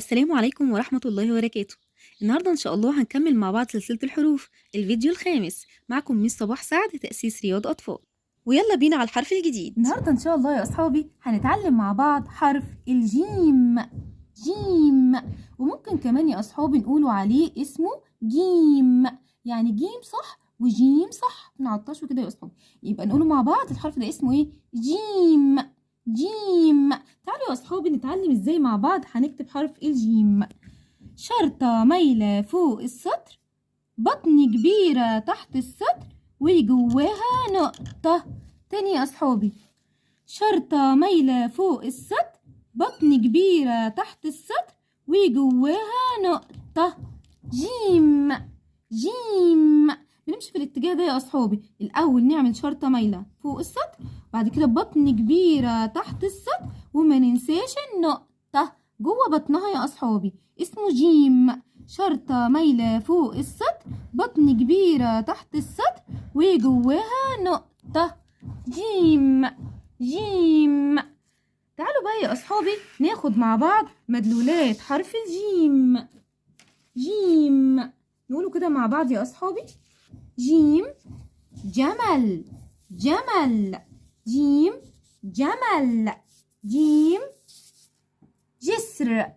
السلام عليكم ورحمة الله وبركاته. النهاردة إن شاء الله هنكمل مع بعض سلسلة الحروف، الفيديو الخامس. معكم ميس صباح سعد، تأسيس رياض أطفال. ويلا بينا على الحرف الجديد. النهاردة إن شاء الله يا أصحابي هنتعلم مع بعض حرف الجيم. جيم، وممكن كمان يا أصحابي نقولوا عليه اسمه جيم، يعني جيم صح وجيم صح، نعطشه كده يا أصحابي. يبقى نقوله مع بعض الحرف ده اسمه إيه؟ جيم. جيم. تعالوا يا أصحابي نتعلم إزاي مع بعض هنكتب حرف الجيم. شرطة مايلة فوق السطر، بطن كبيرة تحت السطر، وجواها نقطة. تاني يا أصحابي، شرطة مايلة فوق السطر، بطن كبيرة تحت السطر، وجواها نقطة. جيم. جيم. بنمشي في الاتجاه ده يا أصحابي. الأول نعمل شرطة مايلة فوق السطر، بعد كده بطن كبيرة تحت السطر، وما ننساش النقطة جوه بطنها يا أصحابي، اسمه جيم. شرطة مايلة فوق السطر، بطن كبيرة تحت السطر، وجواها نقطة. جيم. جيم. تعالوا بقى يا أصحابي ناخد مع بعض مدلولات حرف الجيم. جيم، نقوله كده مع بعض يا أصحابي. جيم، جمل. جمل. جيم، جمل. جيم، جسر.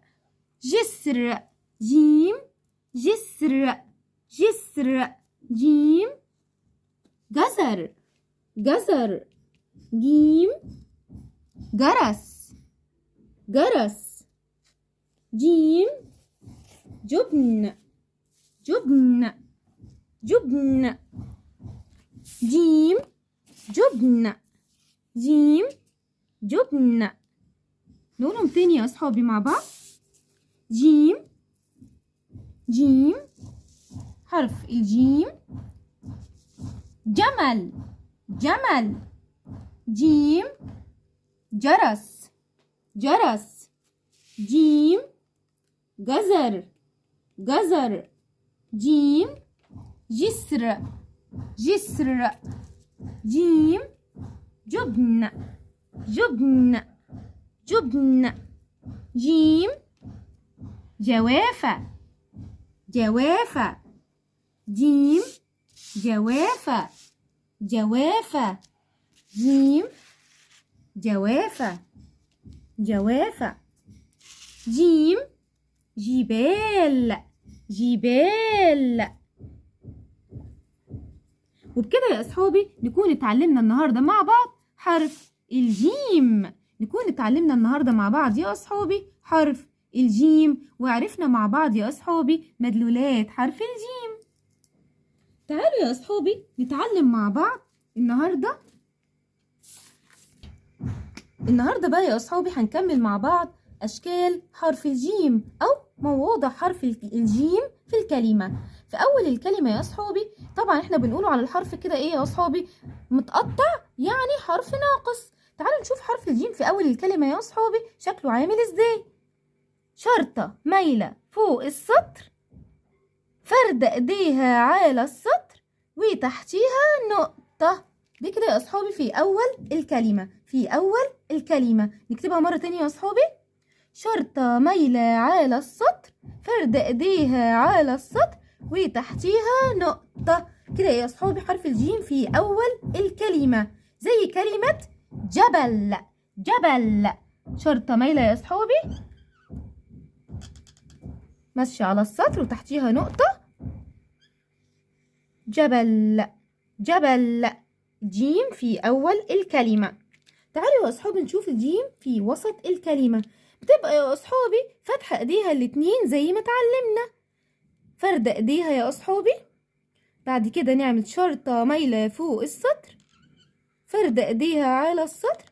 جسر. جيم، جسر. جسر. جيم، جزر. جزر. جيم، جرس. جرس. جيم، جبن. جبن. جبن. جيم، جبن. جيم، جبن. نقولهم تاني يا أصحابي مع بعض. جيم. جيم، حرف الجيم. جمل. جمل. جيم، جرس. جرس. جيم، جزر. جزر. جيم، جسر. جسر. جيم، جبن. جبن. جبن. جيم، جوافة. جوافة. جيم، جوافة. جوافة. جيم، جوافة. جوافة. جيم، جبال. جبال. وبكده يا أصحابي نكون اتعلمنا النهاردة مع بعض حرف الجيم. نكون اتعلمنا النهاردة مع بعض يا أصحابي حرف الجيم، وعرفنا مع بعض يا أصحابي مدلولات حرف الجيم. تعالوا يا أصحابي نتعلم مع بعض النهاردة بقى يا أصحابي هنكمل مع بعض أشكال حرف الجيم أو مواضع حرف الجيم في الكلمة. في أول الكلمة يا أصحابي طبعا احنا بنقوله على الحرف كده إيه يا أصحابي؟ متقطع، يعني حرف ناقص. تعالوا نشوف حرف الجيم في أول الكلمة يا أصحابي شكله عامل إزاي. شرطة مايلة فوق السطر، فرد إيديها على السطر، وتحتيها نقطة. دي كده يا أصحابي في أول الكلمة. في أول الكلمة نكتبها مرة تانية يا أصحابي. شرطة مايلة على السطر، فرد إيديها على السطر، وتحتيها نقطة. كده يا أصحابي حرف الجيم في أول الكلمة، زي كلمة جبل. جبل. شرطة مايلة يا أصحابي، ماشية على السطر وتحتيها نقطة. جبل. جبل. جيم في أول الكلمة. تعالوا يا أصحابي نشوف الجيم في وسط الكلمة. بتبقى يا أصحابي فاتحة إيديها الاتنين زي ما اتعلمنا. فردة إيديها يا أصحابي، بعد كده نعمل شرطة مايلة فوق السطر، فردة إيديها على السطر.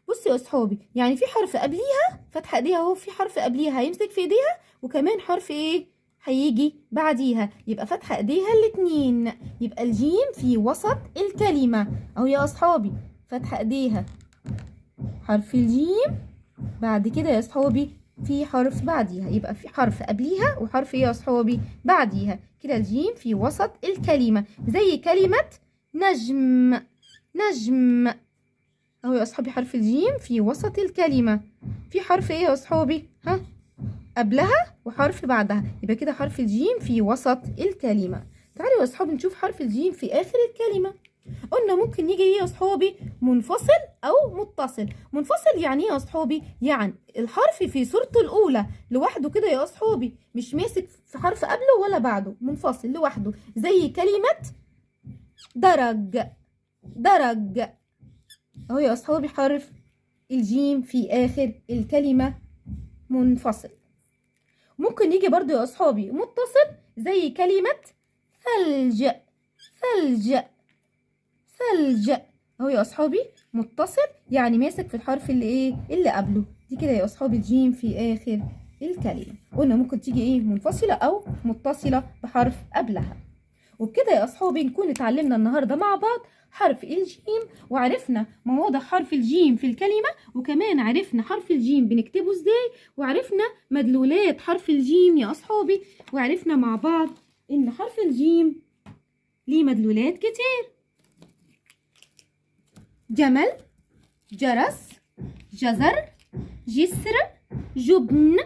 بصوا يا أصحابي يعني في حرف قبليها، فاتحة إيديها أهو، في حرف قبليها هيمسك في إيديها، وكمان حرف إيه هيجي بعديها، يبقى فاتحة إيديها الاتنين. يبقى الجيم في وسط الكلمة أهو يا أصحابي، فاتحة إيديها حرف الجيم، بعد كده يا أصحابي في حرف بعديها، يبقى في حرف قبليها وحرف إيه يا أصحابي بعديها. كده الجيم في وسط الكلمة، زي كلمة نجم. نجم اهو يا اصحابي، حرف الجيم في وسط الكلمة. في حرف ايه يا اصحابي؟ ها، قبلها وحرف بعدها، يبقى كده حرف الجيم في وسط الكلمة. تعالوا يا أصحابي نشوف حرف الجيم في آخر الكلمة. قلنا ممكن يجي ايه يا أصحابي؟ منفصل أو متصل. منفصل يعني ايه يا أصحابي؟ يعني الحرف في صورته الأولى لوحده كده يا أصحابي، مش ماسك في حرف قبله ولا بعده، منفصل لوحده، زي كلمة درج. درج اهو يا أصحابي، حرف الجيم في آخر الكلمة منفصل. ممكن يجي برضو يا أصحابي متصل، زي كلمة ثلج. ثلج. ثلج اهو يا أصحابي، متصل يعني ماسك في الحرف اللي ايه اللي قبله. دي كده يا أصحابي الجيم في آخر الكلمة. قلنا ممكن تيجي ايه منفصلة أو متصلة بحرف قبلها. وبكده يا أصحابي نكون اتعلمنا النهاردة مع بعض حرف الجيم، وعرفنا مواضع حرف الجيم في الكلمة، وكمان عرفنا حرف الجيم بنكتبه ازاي، وعرفنا مدلولات حرف الجيم يا أصحابي، وعرفنا مع بعض إن حرف الجيم ليه مدلولات كتير: جمل، جرس، جزر، جسر، جبن،